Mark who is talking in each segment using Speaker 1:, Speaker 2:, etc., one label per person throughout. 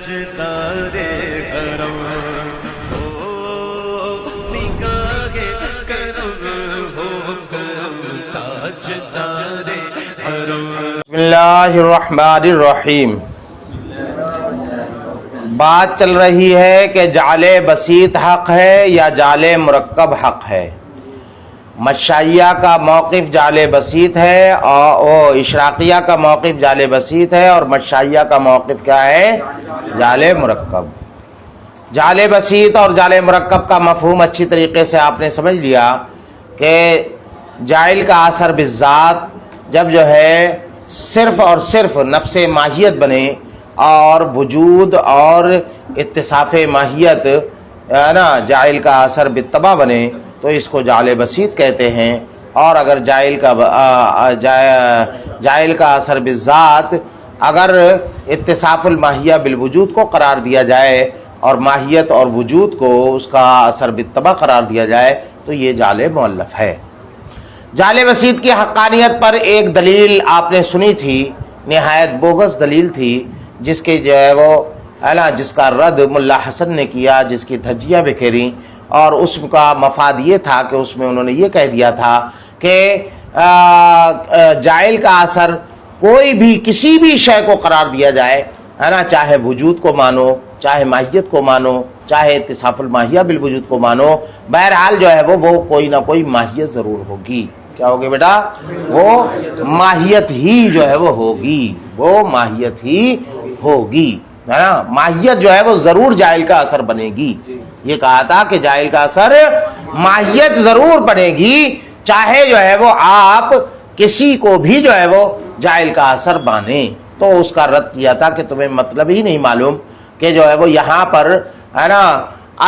Speaker 1: تاجدار حرم ہو، نگاہ کرم ہو کرم تاجدار حرم۔
Speaker 2: بسم اللہ الرحمن الرحیم۔ بات چل رہی ہے کہ جعل بسیط حق ہے یا جعل مرکب حق ہے۔ مشائیہ کا موقف جعل بسیط ہے اور اشراقیہ کا موقف جعل بسیط ہے، اور مشائیہ کا موقف کیا ہے؟ جعل مرکب۔ جعل بسیط اور جعل مرکب کا مفہوم اچھی طریقے سے آپ نے سمجھ لیا کہ جاعل کا اثر بالذات جب جو ہے صرف اور صرف نفس ماہیت بنے اور وجود اور اتصاف ماہیت نا جاعل کا اثر بالطبع بنے تو اس کو جعل بسیط کہتے ہیں، اور اگر جاعل کا اثر بالذات اگر اتصاف الماہیہ بالوجود کو قرار دیا جائے اور ماہیت اور وجود کو اس کا اثر بالطبع قرار دیا جائے تو یہ جعل مؤلف ہے۔ جعل بسیط کی حقانیت پر ایک دلیل آپ نے سنی تھی، نہایت بوگس دلیل تھی، جس کے جو ہے وہ جس کا رد ملا حسن نے کیا، جس کی دھجیاں بکھیری، اور اس کا مفاد یہ تھا کہ اس میں انہوں نے یہ کہہ دیا تھا کہ جاعل کا اثر کوئی بھی کسی بھی شے کو قرار دیا جائے، ہے نا، چاہے وجود کو مانو، چاہے ماہیت کو مانو، چاہے اتصاف الماہیہ بالوجود کو مانو، بہرحال جو ہے وہ کوئی نہ کوئی ماہیت ضرور ہوگی۔ کیا ہوگی بیٹا؟ وہ ماہیت ہی جو ہے وہ ہوگی، وہ ماہیت ہی ہوگی، ہے نا، ماہیت جو ہے وہ ضرور جاعل کا اثر بنے گی۔ یہ کہا تھا کہ جاعل کا اثر ماہیت ضرور بنے گی، چاہے جو ہے وہ آپ کسی کو بھی جو ہے وہ جاعل کا اثر مانیں۔ تو اس کا رد کیا تھا کہ تمہیں مطلب ہی نہیں معلوم کہ جو ہے وہ یہاں پر ہے نا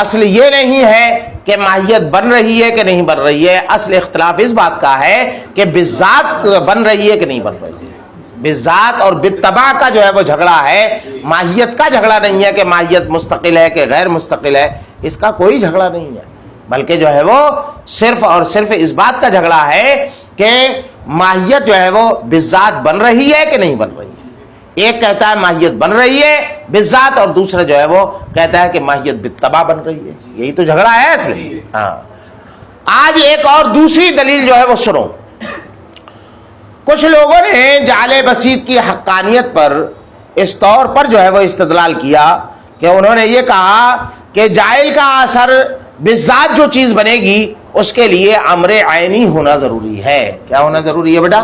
Speaker 2: اصل یہ نہیں ہے کہ ماہیت بن رہی ہے کہ نہیں بن رہی ہے، اصل اختلاف اس بات کا ہے کہ بالذات بن رہی ہے کہ نہیں بن رہی ہے۔ بالذات اور بالطبع کا جو ہے وہ جھگڑا ہے، ماہیت کا جھگڑا نہیں ہے کہ ماہیت مستقل ہے کہ غیر مستقل ہے، اس کا کوئی جھگڑا نہیں ہے، بلکہ جو ہے وہ صرف اور صرف اس بات کا جھگڑا ہے کہ ماہیت جو ہے وہ بالذات بن رہی ہے کہ نہیں بن رہی ہے۔ ایک کہتا ہے ماہیت بن رہی ہے بالذات، اور دوسرا جو ہے وہ کہتا ہے کہ ماہیت بالطبع بن رہی ہے۔ یہی تو جھگڑا ہے اصل۔ ہاں، آج ایک اور دوسری دلیل جو ہے وہ سنو۔ کچھ لوگوں نے جعل بسیط کی حقانیت پر اس طور پر جو ہے وہ استدلال کیا کہ انہوں نے یہ کہا کہ جاعل کا اثر بالذات جو چیز بنے گی اس کے لیے امر عینی ہونا ضروری ہے۔ کیا ہونا ضروری ہے بیٹا؟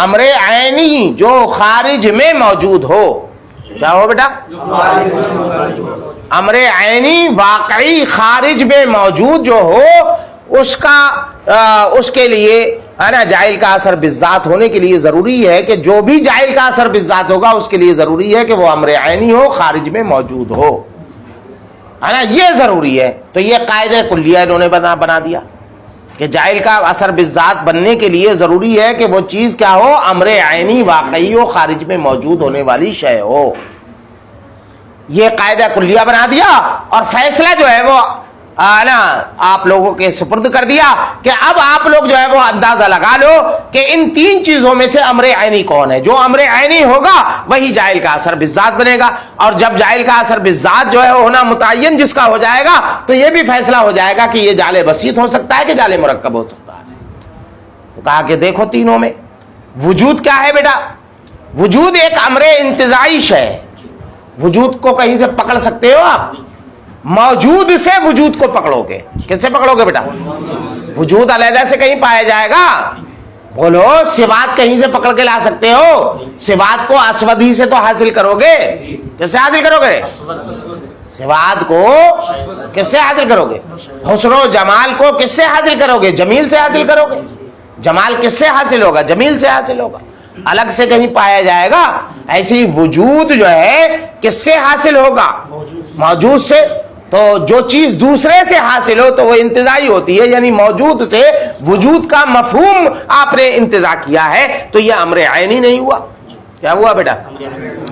Speaker 2: امر عینی جو خارج میں موجود ہو۔ کیا ہو بیٹا؟ امر عینی واقعی خارج میں موجود جو ہو اس کے لیے ہے نا جاعل کا اثر بالذات ہونے کے لیے ضروری ہے کہ جو بھی جاعل کا اثر بالذات ہوگا اس کے لیے ضروری ہے کہ وہ امر عینی ہو، خارج میں موجود ہو، ہے نا، یہ ضروری ہے۔ تو یہ قاعدہ کلیہ انہوں نے بنا دیا کہ جاعل کا اثر بالذات بننے کے لیے ضروری ہے کہ وہ چیز کیا ہو؟ امر عینی واقعی ہو، خارج میں موجود ہونے والی شے ہو۔ یہ قاعدہ کلیہ بنا دیا اور فیصلہ جو ہے وہ نا آپ لوگوں کے سپرد کر دیا کہ اب آپ لوگ جو ہے وہ اندازہ لگا لو کہ ان تین چیزوں میں سے امر عینی کون ہے۔ جو امر عینی ہوگا وہی جاعل کا اثر بالذات بنے گا، اور جب جاعل کا اثر بالذات جو ہے ہونا متعین جس کا ہو جائے گا تو یہ بھی فیصلہ ہو جائے گا کہ یہ جعل بسیط ہو سکتا ہے کہ جعل مرکب ہو سکتا ہے۔ تو کہا کہ دیکھو تینوں میں وجود کیا ہے بیٹا؟ وجود ایک امر انتزاعی ہے۔ وجود کو کہیں سے پکڑ سکتے ہو آپ؟ موجود سے وجود کو پکڑو گے، کس سے پکڑو گے بیٹا؟ وجود علیحدہ سے کہیں پایا جائے گا؟ بولو، صفات کہیں سے پکڑ کے لا سکتے ہو؟ صفات کو اسود ہی سے تو حاصل کرو گے، کس سے حاصل کرو گے؟ صفات کو کس سے حاصل کرو گے؟ حسن و جمال کو کس سے حاصل کرو گے؟ جمیل سے حاصل کرو گے۔ جمال کس سے حاصل ہوگا؟ جمیل سے حاصل ہوگا، الگ سے کہیں پایا جائے گا؟ ایسی وجود جو ہے کس سے حاصل ہوگا؟ موجود سے۔ تو جو چیز دوسرے سے حاصل ہو تو وہ انتزاعی ہوتی ہے، یعنی موجود سے وجود کا مفہوم آپ نے انتزاع کیا ہے، تو یہ امر عینی نہیں ہوا۔ کیا ہوا بیٹا؟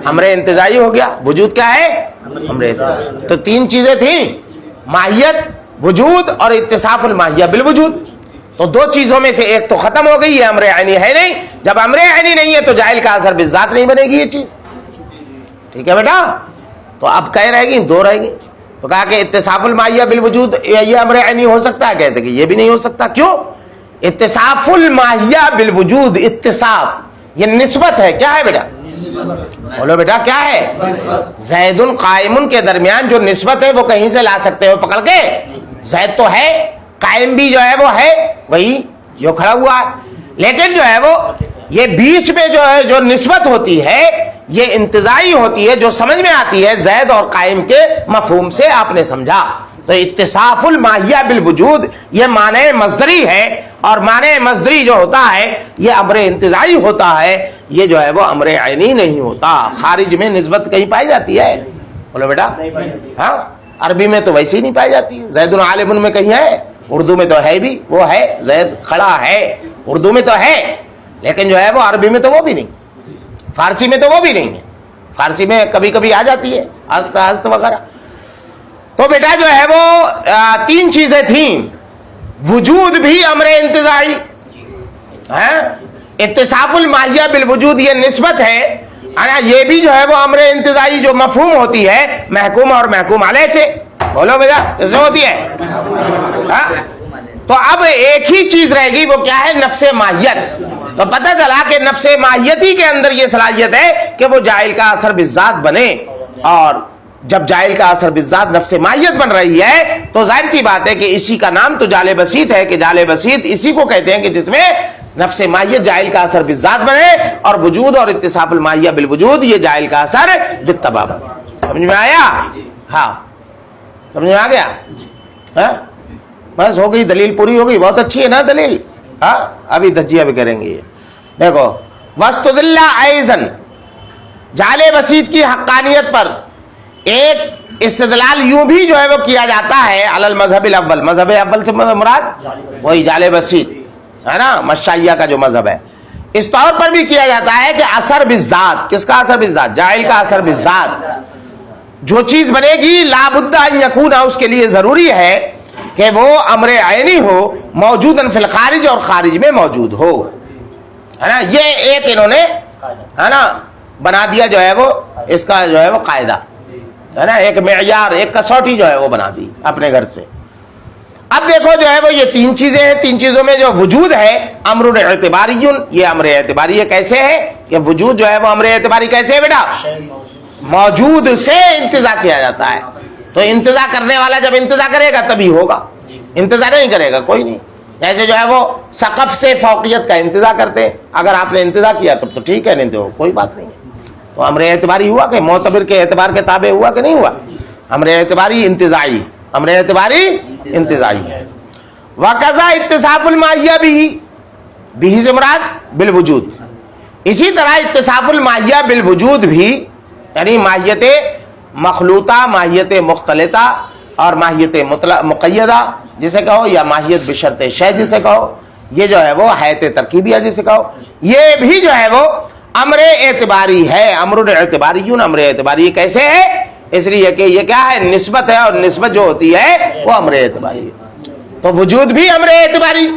Speaker 2: امر انتزاعی ہو گیا۔ وجود کیا ہے؟ امر انتزاعی۔ تو تین چیزیں تھیں، ماہیت، وجود اور اتصاف الماہیہ بالوجود۔ تو دو چیزوں میں سے ایک تو ختم ہو گئی ہے، امر عینی ہے نہیں۔ جب امر عینی نہیں ہے تو جاعل کا اثر بالذات نہیں بنے گی یہ چیز۔ ٹھیک ہے بیٹا؟ تو اب کہہ رہے گی دو رہے گی. تو کہا کہ اتصاف الماہیہ بالوجود یہ امر عینی ہو سکتا ہے؟ کہتے کہ یہ بھی نہیں ہو سکتا. کیوں؟ اتصاف الماہیہ بالوجود، اتصاف یہ نسبت ہے. کیا ہے بیٹا؟ بولو بیٹا کیا ہے؟ زید قائم کے درمیان جو نسبت ہے وہ کہیں سے لا سکتے ہو پکڑ کے؟ زید تو ہے، قائم بھی جو ہے وہ ہے وہی جو کھڑا ہوا ہے، لیکن جو ہے وہ یہ بیچ میں جو ہے جو نسبت ہوتی ہے یہ انتزاعی ہوتی ہے، جو سمجھ میں آتی ہے زید اور قائم کے مفہوم سے. آپ نے سمجھا؟ تو اتصاف الماہیہ بالوجود یہ معنی مصدری ہے، اور معنی مصدری جو ہوتا ہے یہ امر انتزاعی ہوتا ہے، یہ جو ہے وہ امر عینی نہیں ہوتا. خارج میں نسبت کہیں پائی جاتی ہے؟ بولو بیٹا. ہاں عربی میں تو ویسے ہی نہیں پائی جاتی. زید عالم میں کہیں ہے؟ اردو میں تو ہے بھی، وہ ہے زید کھڑا ہے، اردو میں تو ہے، لیکن جو ہے وہ عربی میں تو وہ بھی نہیں، فارسی میں تو وہ بھی نہیں ہے. فارسی میں کبھی کبھی آ جاتی ہے ہست ہست وغیرہ. تو بیٹا جو ہے وہ تین چیزیں تھیں. وجود بھی امر انتزاعی، اتصاف الماہیہ بالوجود یہ نسبت ہے، یہ بھی جو ہے وہ امر انتزاعی جو مفہوم ہوتی ہے محکوم اور محکوم علیہ سے. بولو بیٹا کیسے ہوتی ہے؟ تو اب ایک ہی چیز رہے گی، وہ کیا ہے؟ نفس ماہیت. تو پتہ چلا کہ نفس ماہیتی کے اندر یہ صلاحیت ہے کہ وہ جاہل کا اثر بالذات بنے، اور جب جاہل کا اثر بالذات نفس ماہیت بن رہی ہے تو ظاہر سی بات ہے کہ اسی کا نام تو جال بسیط ہے، کہ جال بسیط اسی کو کہتے ہیں کہ جس میں نفس ماہیت جاہل کا اثر بالذات بنے، اور وجود اور اتصاف الماہیہ بالوجود یہ جاہل کا اثر بالتبع بنے. سمجھ میں آیا؟ ہاں سمجھ میں آ گیا؟ ہاں بس ہو گئی، دلیل پوری ہو گئی. بہت اچھی ہے نا دلیل؟ ہاں ابھی دجیہ بھی کریں گے. یہ دیکھو وَاسْتُدِلَّ أَيْضًا جال بسیط کی حقانیت پر ایک استدلال یوں بھی جو ہے وہ کیا جاتا ہے علی المذہب الاول. مذہب اول سے مراد وہی جال بسیط ہے نا، مشائیہ کا جو مذہب ہے. اس طور پر بھی کیا جاتا ہے کہ اثر بالذات، کس کا اثر بالذات؟ جاہل کا اثر بالذات. جو چیز بنے گی لا بد ان یکون، اس کے لیے ضروری ہے کہ وہ امر عینی ہو، موجوداً فی الخارج، اور خارج میں موجود ہو، ہے نا. یہ ایک انہوں نے ہے نا بنا دیا جو ہے وہ اس کا جو ہے وہ قاعدہ ہے نا، ایک معیار، ایک کسوٹی جو ہے وہ بنا دی اپنے گھر سے. اب دیکھو جو ہے وہ یہ تین چیزیں ہیں. تین چیزوں میں جو وجود ہے امر اعتباری، یہ امر اعتباری ہے. کیسے ہے کہ وجود جو ہے وہ امر اعتباری کیسے ہے بیٹا؟ موجود سے انتزاع کیا جاتا ہے. تو انتزاع کرنے والا جب انتزاع کرے گا تبھی ہوگا، انتزاع نہیں کرے گا کوئی نہیں. جیسے جو ہے وہ سقف سے فوقیت کا انتزاع کرتے، اگر آپ نے انتزاع کیا تب تو ٹھیک ہے، نہیں تو کوئی بات نہیں. تو امر اعتباری ہوا کہ معتبر کے اعتبار کے تابع ہوا کہ نہیں ہوا؟ امر اعتباری انتزاعی، امر اعتباری انتزاعی ہے. وقضا اتصاف الماہیہ بھی سے مراد بالوجود. اسی طرح اتصاف الماہیہ بالوجود بھی، یعنی ماہیت مخلوطہ، ماہیت مختلطہ، اور ماہیت مقیدہ جسے کہو، یا ماہیت بشرط شے جسے کہو، یہ جو ہے وہ حیت ترکیبیہ جسے کہو، یہ بھی جو ہے وہ امر اعتباری ہے. امر اعتباریون، امر اعتباری کیسے ہے؟ اس لیے کہ یہ کیا ہے؟ نسبت ہے، اور نسبت جو ہوتی ہے وہ امر اعتباری ہے. تو وجود بھی امر اعتباری،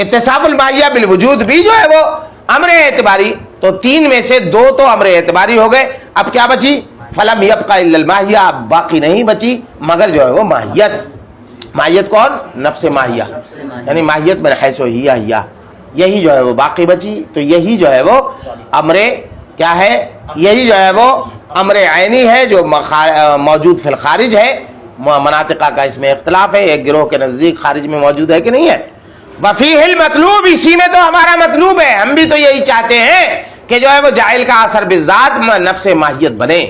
Speaker 2: اتصاف الماہیہ بالوجود بھی جو ہے وہ امر اعتباری. تو تین میں سے دو تو امر اعتباری ہو گئے. اب کیا بچی؟ فلم یبقى الا الماہیہ، اب باقی نہیں بچی مگر جو ہے وہ ماہیت. ماہیت کون؟ نفس ماہیہ، یعنی ماہیت من حیث ہی، یہی جو ہے وہ باقی بچی. تو یہی جو ہے وہ امر کیا ہے؟ یہی جو ہے وہ امر عینی ہے جو موجود فی الخارج ہے. مناطقہ کا اس میں اختلاف ہے، ایک گروہ کے نزدیک خارج میں موجود ہے کہ نہیں ہے. وفیہ المطلوب، اسی میں تو ہمارا مطلوب ہے. ہم بھی تو یہی چاہتے ہیں کہ جو ہے وہ جاہل کا اثر بالذات نفس ماہیت بنے،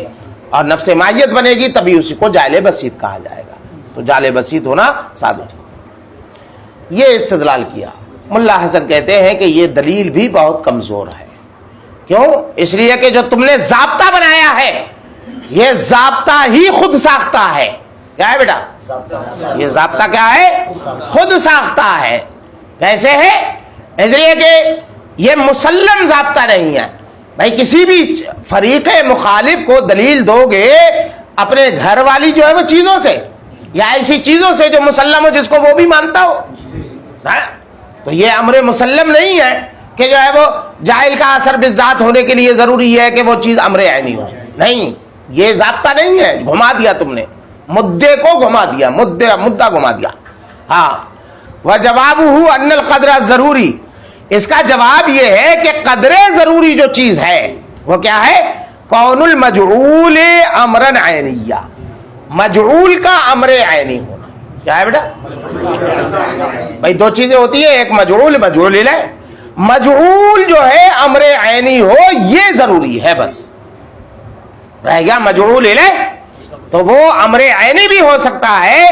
Speaker 2: اور نفس ماہیت بنے گی تبھی اسی کو جال بسیط کہا جائے گا. تو جال بسیط ہونا ثابت ہو. یہ استدلال کیا. ملا حسن کہتے ہیں کہ یہ دلیل بھی بہت کمزور ہے. کیوں؟ اس لیے کہ جو تم نے ضابطہ بنایا ہے یہ ضابطہ ہی خود ساختہ ہے. کیا ہے بیٹا؟ یہ ضابطہ کیا ہے؟ خود ساختہ ہے. کیسے ہے؟ اس لیے کہ یہ مسلم ضابطہ نہیں ہے. بھائی کسی بھی فریق مخالف کو دلیل دو گے اپنے گھر والی جو ہے وہ چیزوں سے، یا ایسی چیزوں سے جو مسلم ہو، جس کو وہ بھی مانتا ہو، تو یہ امر مسلم نہیں ہے کہ جو ہے وہ جاہل کا اثر بالذات ہونے کے لیے ضروری ہے کہ وہ چیز امر عینی ہو. نہیں، یہ ضابطہ نہیں ہے، گھما دیا تم نے، مدے کو گھما دیا، مدہ گھما دیا. ہاں وجوابہ ان القدر ضروری، اس کا جواب یہ ہے کہ قدر ضروری جو چیز ہے وہ کیا ہے؟ کون المجعول امرا عینیہ، مجعول کا امر عینی ہونا. کیا ہے بیٹا؟ بھائی دو چیزیں ہوتی ہیں، ایک مجعول الیہ. مجعول جو ہے امر عینی ہو یہ ضروری ہے، بس رہ گیا مجعول الیہ تو وہ امر عینی بھی ہو سکتا ہے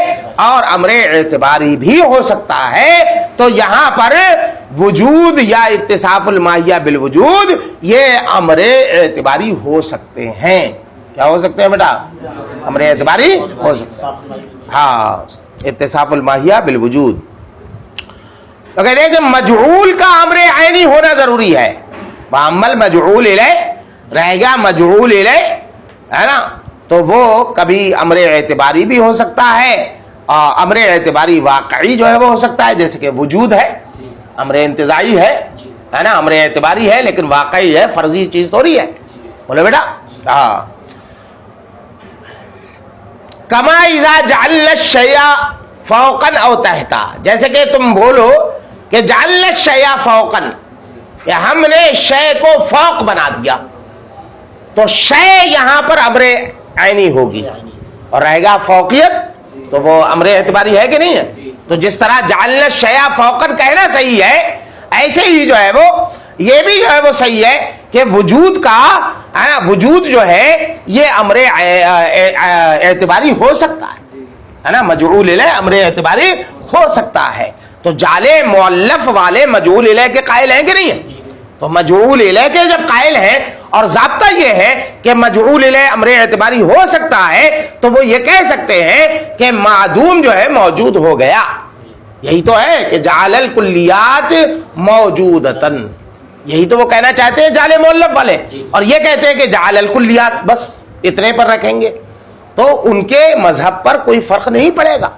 Speaker 2: اور امر اعتباری بھی ہو سکتا ہے. تو یہاں پر وجود یا اتصاف الماہیہ بالوجود یہ امر اعتباری ہو سکتے ہیں. کیا ہو سکتے ہیں بیٹا؟ امر اعتباری ہو سکتے ہیں. ہاں اتصاف الماہیہ بالوجود. تو کہتے ہیں کہ مجعول کا امر عینی ہونا ضروری ہے. وَأَمَّا الْمَجْعُولُ إِلَيْهِ رہ گیا مجعول الیہ ہے نا، تو وہ کبھی امر اعتباری بھی ہو سکتا ہے اور امر اعتباری واقعی جو ہے وہ ہو سکتا ہے، جیسے کہ وجود ہے، امر انتزاعی ہے نا، امر اعتباری ہے لیکن واقعی ہے، فرضی چیز تھوڑی ہے. بولے بیٹا ہاں. کما اذا جعلنا الشیء فوقا او تحتا، جیسے کہ تم بولو کہ جعلنا الشیء فوقا، کہ ہم نے شے کو فوق بنا دیا، تو شے یہاں پر امر عینی ہوگی اور رہے گا فوقیت، تو وہ امر اعتباری ہے کہ نہیں ہے؟ تو جس طرح جعلنا الشیء فوقا کہنا صحیح ہے، ایسے ہی جو ہے وہ یہ بھی جو ہے وہ صحیح ہے کہ وجود کا ہے نا، وجود جو ہے یہ امر اعتباری ہو سکتا ہے نا، مجعول الیہ امر اعتباری ہو سکتا ہے. تو جعل مؤلف والے مجعول الیہ کے قائل ہیں کہ نہیں ہیں؟ تو مجعول الیہ کے جب قائل ہیں اور ضابطہ یہ ہے کہ مجعول الیہ امر اعتباری ہو سکتا ہے، تو وہ یہ کہہ سکتے ہیں کہ معدوم جو ہے موجود ہو گیا. یہی تو ہے کہ جعل الکلیات موجودتن، یہی تو وہ کہنا چاہتے ہیں جعل مؤلف والے، اور یہ کہتے ہیں کہ جعل الکلیات، بس اتنے پر رکھیں گے. تو ان کے مذہب پر کوئی فرق نہیں پڑے گا،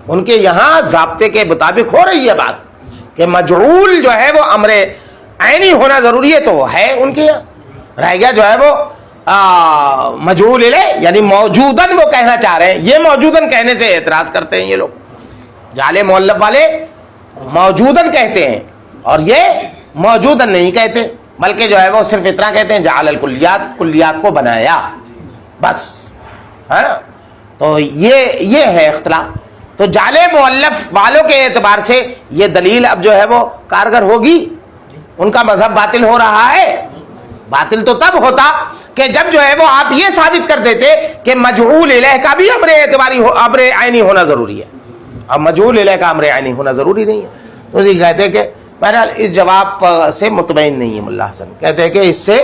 Speaker 2: ان کے یہاں ضابطے کے مطابق ہو رہی ہے بات کہ مجعول جو ہے وہ امر عینی ہونا ضروری ہے، تو وہ ہے ان کے یہاں. رہ گیا جو ہے وہ مجعول الیہ یعنی موجودن، وہ کہنا چاہ رہے ہیں، یہ موجودن کہنے سے اعتراض کرتے ہیں یہ لوگ. جعل مؤلف والے موجودن کہتے ہیں اور یہ موجودن نہیں کہتے، بلکہ جو ہے وہ صرف اتنا کہتے ہیں جعل الکلیات، کلیات کو بنایا، بس ہے نا. تو یہ ہے اختلاف. تو جعل مؤلف والوں کے اعتبار سے یہ دلیل اب جو ہے وہ کارگر ہوگی، ان کا مذہب باطل ہو رہا ہے. باطل تو تب ہوتا کہ جب جو ہے وہ آپ یہ ثابت کر دیتے کہ مجعول الیہ کا بھی امر اعتباری امر عینی ہونا ضروری ہے، اب مجعول الیہ کا امر عینی ہونا ضروری نہیں ہے. تو یہ کہتے ہیں کہ بہرحال اس جواب سے مطمئن نہیں ہے ملا حسن، کہتے ہیں کہ اس سے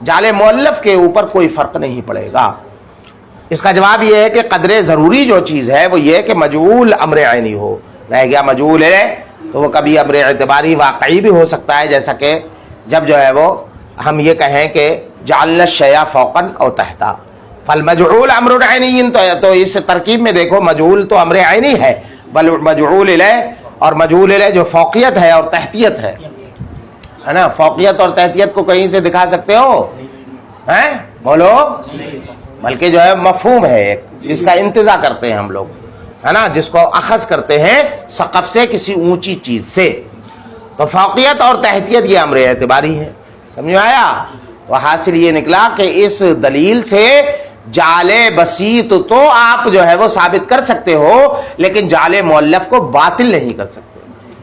Speaker 2: جعل مؤلف کے اوپر کوئی فرق نہیں پڑے گا. اس کا جواب یہ ہے کہ قدر ضروری جو چیز ہے وہ یہ ہے کہ مجعول امر عینی ہو. رہ گیا مجعول الیہ تو وہ کبھی امر اعتباری واقعی بھی ہو سکتا ہے، جیسا کہ جب جو ہے وہ ہم یہ کہیں کہ جعلنا الشیء فوقا او تحتا فالمجعول امر عینی. تو اس ترکیب میں دیکھو مجعول تو امر عینی ہے، بل مجعول الیہ اور مجعول الیہ جو فوقیت ہے اور تحتیت ہے نا، فوقیت اور تحتیت کو کہیں سے دکھا سکتے ہو ہیں؟ بولو. بلکہ جو ہے مفہوم ہے ایک جس کا انتزاع کرتے ہیں ہم لوگ ہے نا، جس کو اخذ کرتے ہیں سقف سے، کسی اونچی چیز سے. تو فوقیت اور تحتیت یہ امر اعتباری ہے. سمجھ آیا؟ تو حاصل یہ نکلا کہ اس دلیل سے جعل بسیط تو آپ جو ہے وہ ثابت کر سکتے ہو، لیکن جعل مؤلف کو باطل نہیں کر سکتے.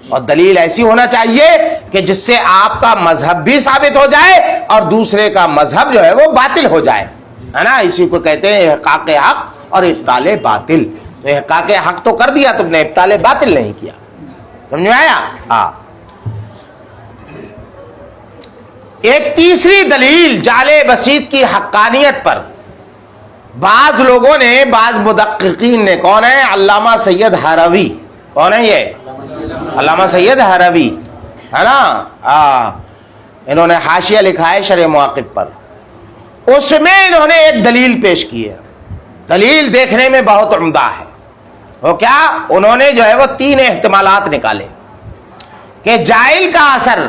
Speaker 2: اور دلیل ایسی ہونا چاہیے کہ جس سے آپ کا مذہب بھی ثابت ہو جائے اور دوسرے کا مذہب جو ہے وہ باطل ہو جائے ہے نا. اسی کو کہتے ہیں احقاق حق اور ابطال باطل. تو احقاق حق تو کر دیا تم نے، ابطال باطل نہیں کیا. سمجھ میں آیا؟ ہاں. ایک تیسری دلیل جعل بسیط کی حقانیت پر بعض لوگوں نے، بعض مدققین نے، کون ہے؟ علامہ سید ہروی. کون ہے یہ؟ علامہ سید ہروی ہے نا. انہوں نے حاشیہ لکھا ہے شرح مواقف پر، اس میں انہوں نے ایک دلیل پیش کی ہے. دلیل دیکھنے میں بہت عمدہ ہے. وہ کیا؟ انہوں نے جو ہے وہ 3 احتمالات نکالے کہ جائل کا اثر،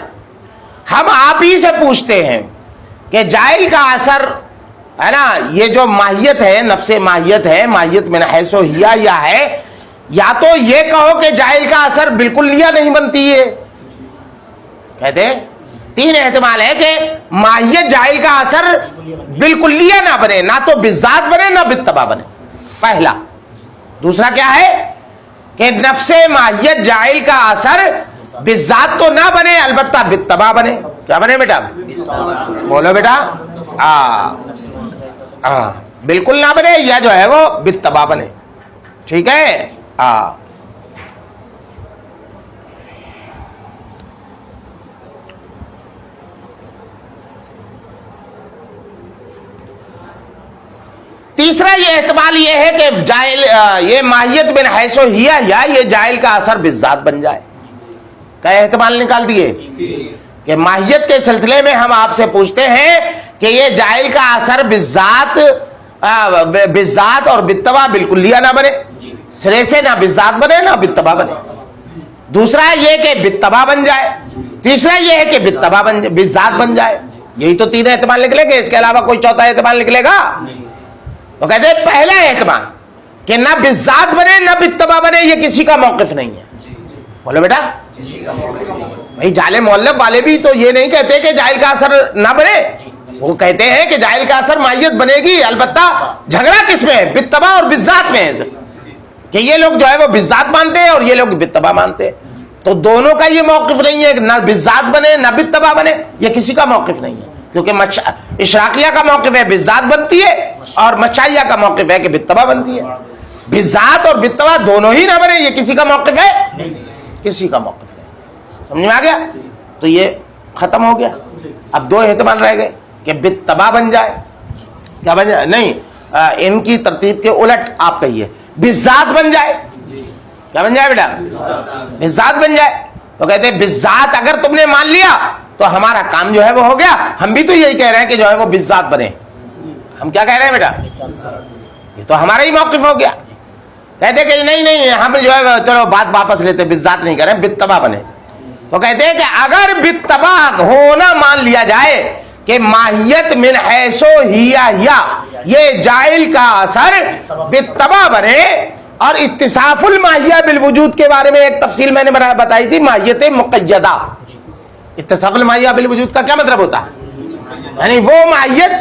Speaker 2: ہم آپ ہی سے پوچھتے ہیں کہ جائل کا اثر ہے نا. یہ جو ماہیت ہے، نفس ماہیت ہے، ماہیت من حیث ہیا یا ہے، یا تو یہ کہو کہ جاہل کا اثر بالکل لیا نہیں بنتی ہے، کہتے ہیں 3 احتمال ہے کہ ماہیت جاہل کا اثر بالکل لیا نہ بنے، نہ تو بالذات بنے نہ بالتبع بنے، پہلا. دوسرا کیا ہے کہ نفس ماہیت جاہل کا اثر بالذات تو نہ بنے، البتہ بالتبع بنے. کیا بنے بیٹا؟ بولو بیٹا. بالکل نہ بنے یا جو ہے وہ بالتبع بنے. ٹھیک ہے. تیسرا یہ احتمال یہ ہے کہ جاہل یہ ماہیت من حیث ہیا یا یہ جاہل کا اثر بالذات بن جائے. کیا احتمال نکال دیے کہ ماہیت کے سلسلے میں ہم آپ سے پوچھتے ہیں کہ یہ جاہل کا اثر بالذات اور بالتبع بالکل لیا نہ بنے، سرے سے نہ بالذات بنے نہ بالتبع بنے. دوسرا یہ کہ بالتبع بن جائے. تیسرا یہ ہے کہ بالذات بن جائے. یہی تو 3 احتمال نکلے گے، اس کے علاوہ کوئی چوتھا احتمال نکلے گا؟ تو کہتے ہیں پہلا احتمال کہ نہ بالذات بنے نہ بالتبع بنے، یہ کسی کا موقف نہیں ہے. بولو بیٹا. بھائی جعل مؤلف والے بھی تو یہ نہیں کہتے کہ جاہل کا اثر نہ بنے، وہ کہتے ہیں کہ جاہل کا اثر ماہیت بنے گی، البتہ جھگڑا کس میں ہے؟ بالتبع اور بالذات میں ہے، کہ یہ لوگ جو ہے وہ بالذات مانتے ہیں اور یہ لوگ بالتبع مانتے ہیں. تو دونوں کا یہ موقف نہیں ہے کہ نہ بالذات بنے نہ بالتبع بنے، یہ کسی کا موقف نہیں ہے. کیونکہ اشراقیہ کا موقف ہے بالذات بنتی ہے اور مشائیہ کا موقف ہے کہ بالتبع بنتی ہے. بالذات اور بالتبع دونوں ہی نہ بنے، یہ کسی کا موقف ہے؟ کسی کا موقف نہیں. سمجھ میں آ گیا؟ تو یہ ختم ہو گیا. اب 2 احتمال رہ گئے کہ بالتبع بن جائے. کیا بن جائے؟ نہیں، ان کی ترتیب کے الٹ آپ کہیے بالذات بن جائے. کیا بن جائے بیٹا؟ بالذات بن جائے. تو کہتے ہیں بالذات اگر تم نے مان لیا تو ہمارا کام جو ہے وہ ہو گیا. ہم بھی تو یہی کہہ رہے ہیں کہ جو ہے وہ بالذات بنے. ہم کیا کہہ رہے ہیں بیٹا؟ یہ تو ہمارا ہی موقف ہو گیا. کہتے کہ نہیں ہم جو ہے چلو بات واپس لیتے، بالذات نہیں کہہ رہے ہیں، بالتبع بنے. تو کہتے ہیں کہ اگر بالتبع ہونا مان لیا جائے کہ ماہیت من حیث ہیا یہ جاہل کا اثر بالتبع بنے، اور اتصاف الماہیہ بالوجود کے بارے میں ایک تفصیل میں نے بتائی تھی، ماہیت مقیدہ. اتصاف الماہیہ بالوجود کا کیا مطلب ہوتا ہے؟ یعنی وہ ماہیت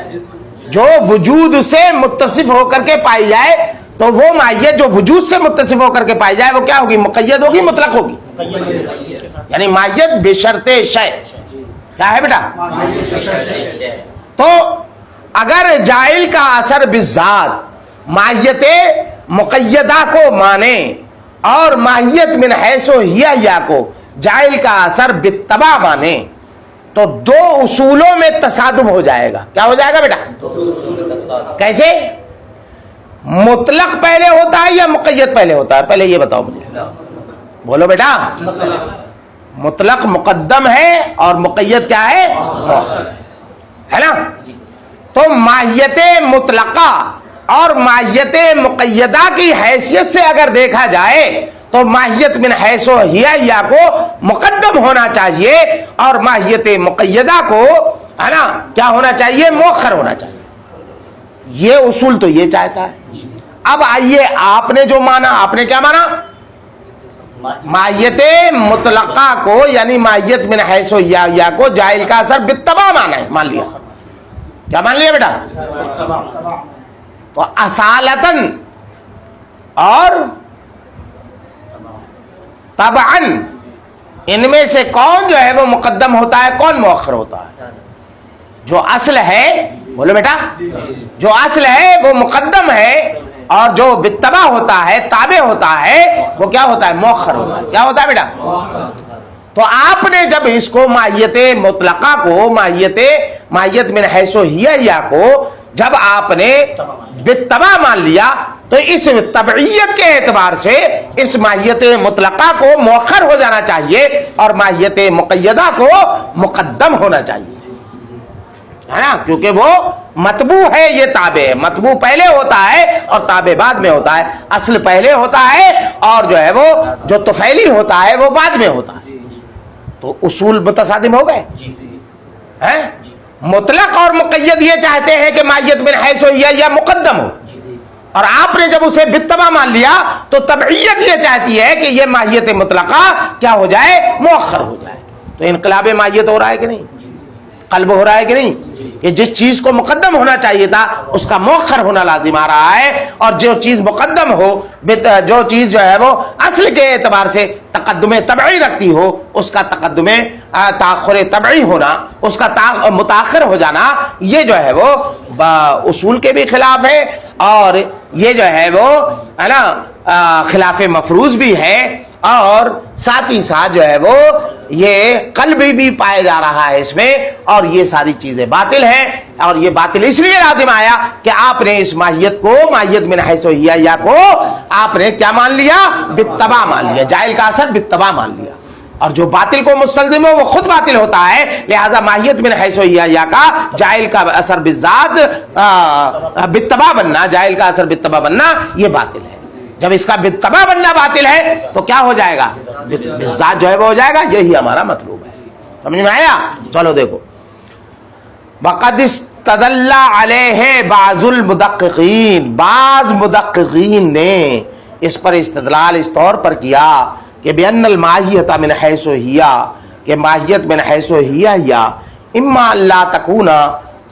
Speaker 2: جو وجود سے متصف ہو کر کے پائی جائے، تو وہ ماہیت جو وجود سے متصف ہو کر کے پائی جائے وہ کیا ہوگی؟ مقید ہوگی، مطلق ہوگی. یعنی ماہیت بشرط شے. کیا ہے بیٹا؟ تو اگر جاہل کا اثر بالذات ماہیت مقیدہ کو مانے اور ماہیت من حیث ہیا کو جاہل کا اثر بالتبع مانے، تو 2 اصولوں میں تصادم ہو جائے گا. کیا ہو جائے گا بیٹا؟ کیسے؟ مطلق پہلے ہوتا ہے یا مقید پہلے ہوتا ہے؟ پہلے یہ بتاؤ مجھے. بولو بیٹا. مطلق مقدم ہے اور مقید کیا ہے؟ ہے نا. تو ماہیت مطلقہ اور ماہیت مقیدہ کی حیثیت سے اگر دیکھا جائے تو ماہیت من حیث ہیا کو مقدم ہونا چاہیے اور ماہیت مقیدہ کو ہے نا کیا ہونا چاہیے؟ مؤخر ہونا چاہیے. یہ اصول تو یہ چاہتا ہے. اب آئیے آپ نے جو مانا، آپ نے کیا مانا؟ ماہیت مطلقہ کو یعنی ماہیت من حیث ہیا کو جاہل کا اثر بالتبع مانا ہے، مان لیا. کیا مان لیا بیٹا؟ تو اصالتاً اور طبعاً ان میں سے کون جو ہے وہ مقدم ہوتا ہے، کون مؤخر ہوتا ہے؟ جو اصل ہے، بولو بیٹا، جو اصل ہے وہ مقدم ہے اور جو بالتبع ہوتا ہے، تابع ہوتا ہے، وہ کیا ہوتا ہے؟ مؤخر ہوتا ہے. کیا ہوتا ہے بیٹا؟ تو آپ نے جب اس کو ماہیت مطلقہ کو ماہیت من حیث ہیا کو جب آپ نے بالتبع مان لیا تو اس تبعیت کے اعتبار سے اس ماہیت مطلقہ کو مؤخر ہو جانا چاہیے اور ماہیت مقیدہ کو مقدم ہونا چاہیے، ہے نا. کیونکہ وہ مطبوع ہے، یہ تابع ہے. مطبوع پہلے ہوتا ہے اور تابع بعد میں ہوتا ہے. اصل پہلے ہوتا ہے اور جو ہے وہ جو طفیلی ہوتا ہے وہ بعد میں ہوتا ہے. تو اصول متصادم ہو گئے ہیں. مطلق اور مقید یہ چاہتے ہیں کہ ماہیت من حیث یا مقدم ہو، اور آپ نے جب اسے بالطبع مان لیا تو تبعیت یہ چاہتی ہے کہ یہ ماہیت مطلقہ کیا ہو جائے، مؤخر ہو جائے. تو انقلاب ماہیت ہو رہا ہے کہ نہیں، قلب ہو رہا ہے کہ نہیں، کہ جس چیز کو مقدم ہونا چاہیے تھا اس کا مؤخر ہونا لازم آ رہا ہے، اور جو چیز مقدم ہو، جو چیز جو ہے وہ اصل کے اعتبار سے تقدم طبعی رکھتی ہو، اس کا تقدم تاخر طبعی ہونا، اس کا متاخر ہو جانا، یہ جو ہے وہ اصول کے بھی خلاف ہے، اور یہ جو ہے وہ ہے نا خلاف مفروض بھی ہے، اور ساتھ ہی ساتھ جو ہے وہ یہ قلبی بھی پایا جا رہا ہے اس میں، اور یہ ساری چیزیں باطل ہیں. اور یہ باطل اس لیے لازم آیا کہ آپ نے اس ماہیت کو، ماہیت من حیث یا کو آپ نے کیا مان لیا، بالطبع مان لیا، جائل کا اثر بالطبع مان لیا. اور جو باطل کو مستلزم ہو وہ خود باطل ہوتا ہے، لہذا ماہیت من حیث یا کا جائل کا اثر بالذات بالطبع بننا، جائل کا اثر بالطبع بننا یہ باطل ہے. جب اس کا بالطبع بننا باطل ہے تو کیا ہو جائے گا، بالذات جو ہے وہ ہو جائے گا. یہی ہمارا مطلوب ہے. سمجھ میں آیا؟ چلو دیکھو، وقد استدل علیہ بعض المدققین، بعض مدققین نے اس پر استدلال اس طور پر کیا کہ بأن الماہیۃ من حیث ہی، کہ ماہیت من حیث ہی اما لا تکون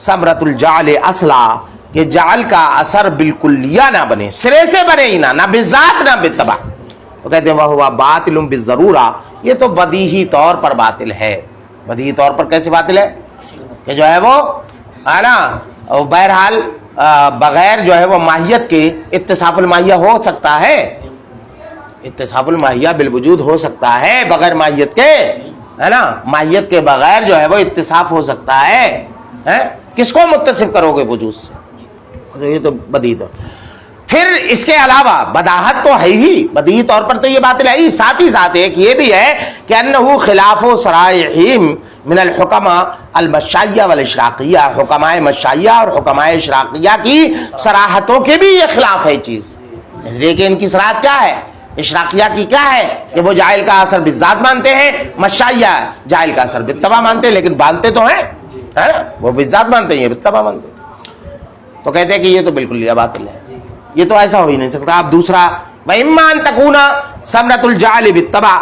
Speaker 2: ثمرۃ الجعل اصلا، کہ جعل کا اثر بالکلیہ نہ بنے، سرے سے بنے ہی نہ بالذات نہ بالطبع. تو کہتے ہیں وہ باطل بالضرورہ، یہ تو بدیہی طور پر باطل ہے. بدیہی طور پر کیسے باطل ہے کہ جو ہے وہ ہے نا بہرحال بغیر جو ہے وہ ماہیت کے اتصاف الماہیہ ہو سکتا ہے، اتصاف الماہیہ بالوجود ہو سکتا ہے بغیر ماہیت کے، ہے نا، ماہیت کے بغیر جو ہے وہ اتصاف ہو سکتا ہے. کس کو متصف کرو گے وجود سے؟ یہ تو بدیہی طور. پھر اس کے علاوہ بداہت تو ہے ہی، بدیہی طور پر تو یہ بات ہے ہی، ساتھ ہی ساتھ ایک یہ بھی ہے کہ انہ خلاف صرائحہم من الحکماء المشائیہ والاشراقیہ، حکماء مشائیہ اور حکماء اشراقیہ کی صراحتوں کے بھی یہ خلاف ہے چیز. اس لیے کہ ان کی صراحت کیا ہے، اشراقیہ کی کیا ہے کہ وہ جائل کا اثر بالذات مانتے ہیں، مشائیہ جائل کا اثر بالطبع مانتے ہیں، لیکن مانتے تو ہیں، ہے نا، وہ بالذات مانتے ہیں، یہ بالطبع مانتے ہیں. تو کہتے ہیں کہ یہ تو بالکل یہ باطل ہے، یہ تو ایسا ہو ہی نہیں سکتا. آپ دوسرا وَإِمَّا أَن تَكُونَ ثَمْرَةُ الْجَعْلِ بِالطَّبْعِ،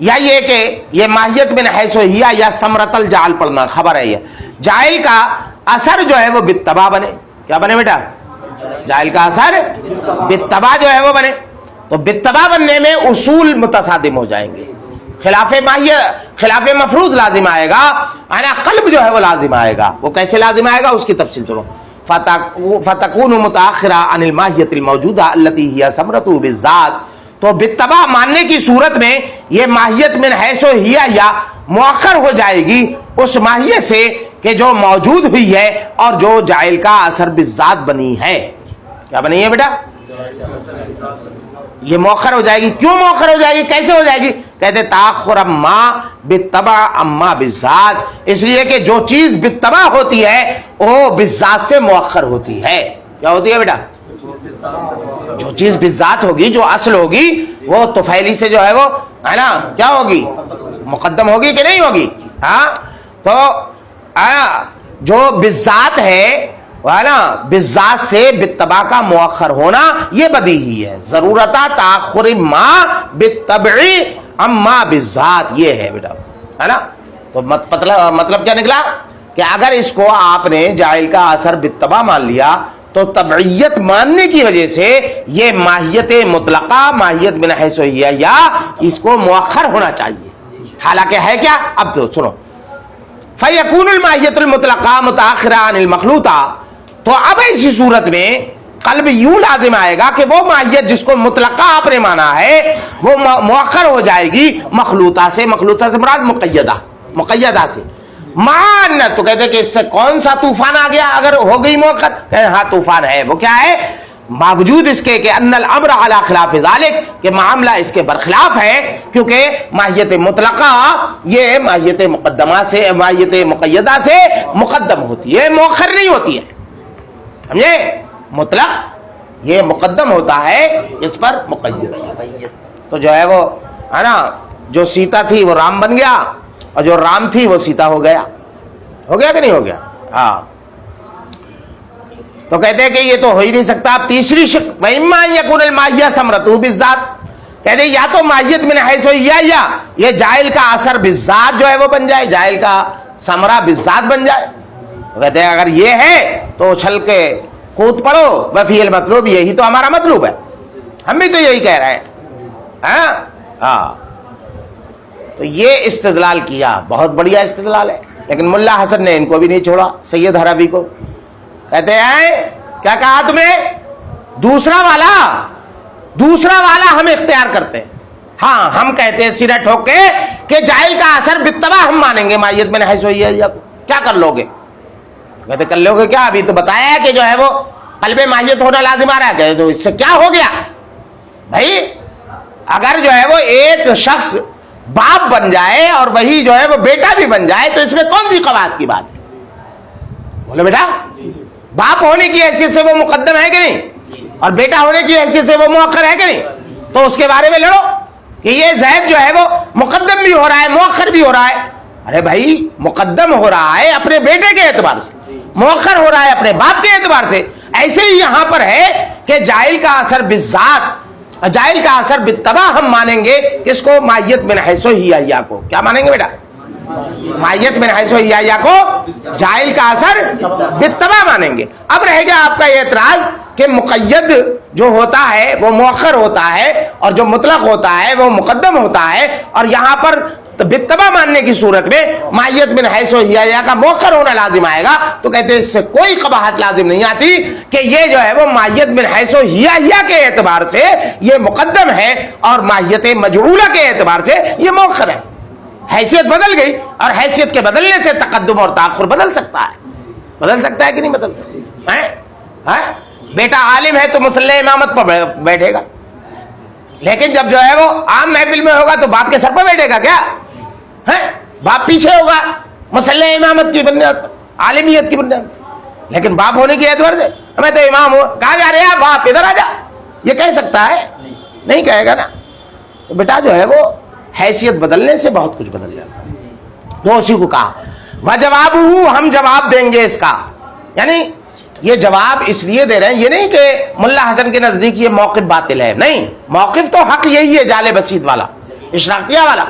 Speaker 2: یا یہ کہ یہ ماہیت من حیث ہی یا ثمرۃ الجعل پڑھنا خبر ہے، یہ جائل کا اثر جو ہے وہ بالطبع بنے. کیا بنے بیٹا؟ جائل کا اثر بالطبع جو ہے وہ بنے. تو بالطبع بننے میں اصول متصادم ہو جائیں گے، خلاف ماہیت، خلاف مفروض لازم آئے گا، قلب جو ہے وہ لازم آئے گا. وہ کیسے لازم آئے گا اس کی تفصیل سنو. فتكون متاخرہ عن الماہیت الموجودہ التي هي ثمرۃ بالذات، تو بالطبع ماننے کی صورت میں یہ ماہیت من حیث ہی یا مؤخر ہو جائے گی اس ماہیت سے کہ جو موجود ہوئی ہے اور جو جائل کا اثر بالذات بنی ہے. کیا بنی ہے بیٹا؟ یہ مؤخر ہو جائے گی. کیوں مؤخر ہو جائے گی، کیسے ہو جائے گی؟ کہتے تاخر اما بالطبع اما بالذات، اس لیے کہ جو چیز بالطبع ہوتی ہے وہ بالذات سے مؤخر ہوتی ہے. کیا ہوتی ہے بیٹا؟ جو چیز بالذات ہوگی، جو اصل ہوگی، وہ طفیلی سے جو ہے وہ ہے نا کیا ہوگی، مقدم ہوگی کہ نہیں ہوگی؟ ہاں، تو جو بالذات ہے نا، بالذات سے بالطبع کا مؤخر ہونا یہ بدیہی ہے. ضرورت تاخر ما بالطبع اما بالذات، یہ ہے بیٹا، ہے نا. تو مطلب کیا نکلا کہ اگر اس کو آپ نے جائل کا اثر بالطبع مان لیا تو طبعیت ماننے کی وجہ سے یہ ماہیت مطلقہ، ماہیت من حیث ہی یا اس کو مؤخر ہونا چاہیے. حالانکہ ہے کیا؟ اب تو سنو، فیکون الماہیت المطلقہ متاخرہ عن المخلوطہ، تو اب ایسی صورت میں قلب یوں لازم آئے گا کہ وہ ماہیت جس کو مطلقہ آپ نے مانا ہے وہ مؤخر ہو جائے گی مخلوطہ سے. مخلوطہ سے مراد مقیدہ سے. مان، تو کہتے کہ اس سے کون سا طوفان آ گیا اگر ہو گئی مؤخر؟ کہتے ہاں طوفان ہے. وہ کیا ہے؟ باوجود اس کے کہ ان الامر علی خلاف ذالک، کہ معاملہ اس کے برخلاف ہے، کیونکہ ماہیت مطلقہ یہ ماہیت مقدمہ سے، ماہیت مقیدہ سے مقدم ہوتی ہے، مؤخر نہیں ہوتی ہے. سمجھے؟ مطلق یہ مقدم ہوتا ہے اس پر مقید. تو جو ہے وہ ہے نا، جو سیتا تھی وہ رام بن گیا، اور جو رام تھی وہ سیتا ہو گیا. ہو گیا کہ نہیں ہو گیا؟ ہاں تو کہتے ہیں کہ یہ تو ہو ہی نہیں سکتا. اب تیسری شک وَإِمَّا أَن يَكُونَ الْمَاهِيَّةُ ثَمْرَتُهُ بِالذَّاتِ, کہتے ہیں یا تو ماہیت من حیث یا یہ جائل کا اثر بالذات جو ہے وہ بن جائے, جائل کا ثمرہ بالذات بن جائے. کہتے ہیں اگر یہ ہے تو اچھل کے کود پڑو, وفی المطلوب, یہی تو ہمارا مطلوب ہے, ہم بھی تو یہی کہہ رہے ہیں. ہاں تو یہ استدلال کیا, بہت بڑھیا استدلال ہے, لیکن ملا حسن نے ان کو بھی نہیں چھوڑا, سید حربی کو. کہتے ہیں کیا کہا تم نے, دوسرا والا ہم اختیار کرتے ہیں. ہاں ہم کہتے ہیں سیدھا ٹھوک کے کہ جائل کا اثر بالطبع ہم مانیں گے ماہیت میں حیث یا کیا کر لو گے. کہتے کر لو گے کیا, ابھی تو بتایا ہے کہ جو ہے وہ قلب ماہیت ہونا لازم آ رہا ہے. کہتے تو اس سے کیا ہو گیا بھائی, اگر جو ہے وہ ایک شخص باپ بن جائے اور وہی جو ہے وہ بیٹا بھی بن جائے تو اس میں کون سی قواعد کی بات ہے؟ بولو بیٹا, باپ ہونے کی حیثیت سے وہ مقدم ہے کہ نہیں, اور بیٹا ہونے کی حیثیت سے وہ مؤخر ہے کہ نہیں. تو اس کے بارے میں لڑو کہ یہ زید جو ہے وہ مقدم بھی ہو رہا ہے مؤخر بھی ہو رہا ہے. ارے بھائی مقدم ہو رہا ہے اپنے بیٹے کے اعتبار سے, مؤخر ہو رہا ہے اپنے باپ کے اعتبار سے. ایسے ہی یہاں پر ہے کہ جائل کا اثر بالذات, جائل کا اثر بالطبع ہم مانیں گے کس کو, ماہیت من حیث یا کو. کیا مانیں گے بیٹا, ماہیت من حیث یا کو جائل کا اثر بالطبع مانیں گے. اب رہے گا آپ کا یہ اعتراض کہ مقید جو ہوتا ہے وہ مؤخر ہوتا ہے اور جو مطلق ہوتا ہے وہ مقدم ہوتا ہے, اور یہاں پر بالطبع ماننے کی صورت میں ماہیت من حیث یا کا مؤخر ہونا لازم آئے گا. تو کہتے ہیں اس سے کوئی قباحت لازم نہیں آتی کہ یہ جو ہے وہ ماہیت من حیث یا کے اعتبار سے یہ مقدم ہے اور ماہیت مجعولہ کے اعتبار سے یہ مؤخر ہے. حیثیت بدل گئی, اور حیثیت کے بدلنے سے تقدم اور تاخر بدل سکتا ہے کہ نہیں بدل سکتا ہے. بیٹا عالم ہے تو مصلی امامت پر بیٹھے گا, لیکن جب جو ہے وہ عام محفل میں ہوگا تو باپ کے سر پر بیٹھے گا کیا, باپ پیچھے ہوگا مصلی امامت کی بنیاد پر, عالمیت کی بنیاد پر. لیکن باپ ہونے کی اعتبار سے میں تو امام ہوں, کہا جا رہے ہیں باپ ادھر آ جا, یہ کہہ سکتا ہے نہیں کہے گا نا. تو بیٹا جو ہے وہ حیثیت بدلنے سے بہت کچھ بدل جاتا ہے. تو اسی کو کہا وجوابہ, ہم جواب دیں گے اس کا, یعنی یہ جواب اس لیے دے رہے ہیں, یہ نہیں کہ ملا حسن کے نزدیک یہ موقف باطل ہے, نہیں, موقف تو حق یہی ہے جال بسیط والا, اشراقیہ والا.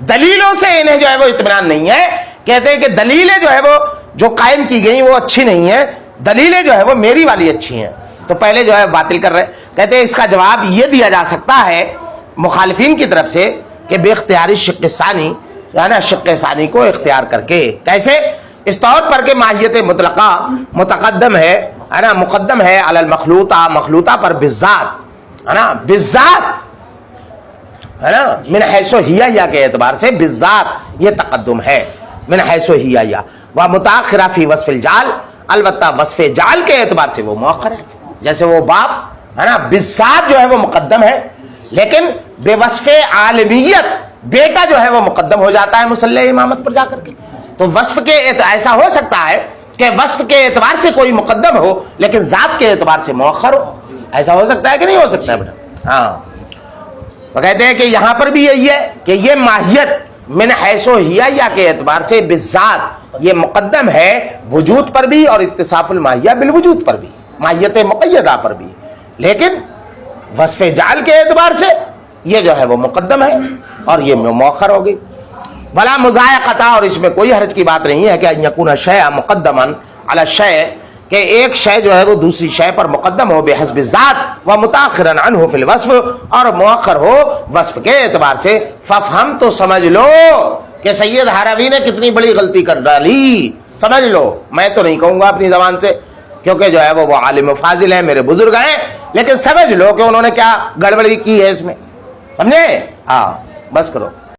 Speaker 2: دلیلوں سے انہیں جو ہے وہ اطمینان نہیں ہے. کہتے ہیں کہ دلیلیں جو ہے وہ جو قائم کی گئی وہ اچھی نہیں ہیں, دلیلیں جو ہے وہ میری والی اچھی ہیں. تو پہلے جو ہے باطل کر رہے. کہتے ہیں اس کا جواب یہ دیا جا سکتا ہے مخالفین کی طرف سے کہ بے اختیاری شق ثانی, یعنی شق ثانی کو اختیار کر کے. کیسے, اس طور پر کہ ماہیت مطلقہ متقدم ہے نا, مقدم ہے علی المخلوطہ, مخلوطہ پر بالذات, ہے نا, بالذات, ہے نا, من حیث یا کے اعتبار سے بالذات یہ تقدم ہے, من حیث یا. وہ متاخرہ فی وصف الجال, البتہ وصف جال کے اعتبار سے وہ مؤخر ہے. جیسے وہ باپ ہے نا بالذات جو ہے وہ مقدم ہے, لیکن بے وصف عالمیت بیٹا جو ہے وہ مقدم ہو جاتا ہے مصلی امامت پر جا کر کے. تو وصف کے ایسا ہو سکتا ہے کہ وصف کے اعتبار سے کوئی مقدم ہو لیکن ذات کے اعتبار سے مؤخر ہو. ایسا ہو سکتا ہے کہ نہیں ہو سکتا ہے بیٹا. ہاں تو کہتے ہیں کہ یہاں پر بھی یہی ہے کہ یہ ماہیت من حیث یا کے اعتبار سے بالذات یہ مقدم ہے وجود پر بھی اور اتصاف الماہیہ بالوجود پر بھی, ماہیت مقیدہ پر بھی, لیکن وصف جعل کے اعتبار سے یہ جو ہے وہ مقدم ہے اور یہ مؤخر ہو گئی. بلا مضایقۃ, اور اس میں کوئی حرج کی بات نہیں ہے کہ ان یکون الشیء مقدما علی الشیء, کہ ایک شے جو ہے وہ دوسری شے پر مقدم ہو بحسب الذات و متاخرا عنہ فی الوصف, اور مؤخر ہو وصف کے اعتبار سے. ففہم, تو سمجھ لو کہ سید حربی نے کتنی بڑی غلطی کر ڈالی, سمجھ لو. میں تو نہیں کہوں گا اپنی زبان سے کیونکہ جو ہے وہ عالم فاضل ہیں, میرے بزرگ ہیں, لیکن سمجھ لو کہ انہوں نے کیا گڑبڑی کی ہے اس میں, سمجھے. ہاں بس کرو.